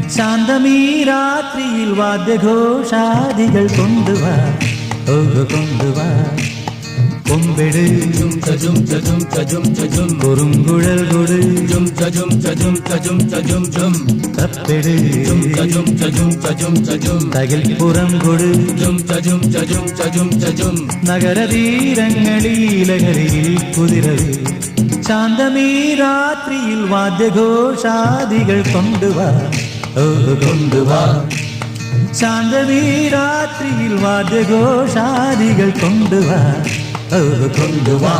ശാന്തമീ രാത്രിയിൽ വാദ്യഘോഷാദികൾ കൊണ്ടുവാ, ഓ കൊണ്ടുവാ. കൊമ്പെട് കുറുങ്കുഴൽ കൊട്, തപ്പെട് തകിൽപ്പുറം കൊട്. നഗരതീരങ്ങളിലകരിയിൽ കുതിരവേ, ശാന്തമീ രാത്രിയിൽ വാദ്യഘോഷാദികൾ കൊണ്ടുവാ, ഓ കൊണ്ടുവാ. ശാന്തമീ രാത്രിയിൽ വാദ്യഘോഷാദികൾ കൊണ്ടുവാ, ഓ കൊണ്ടുവാ.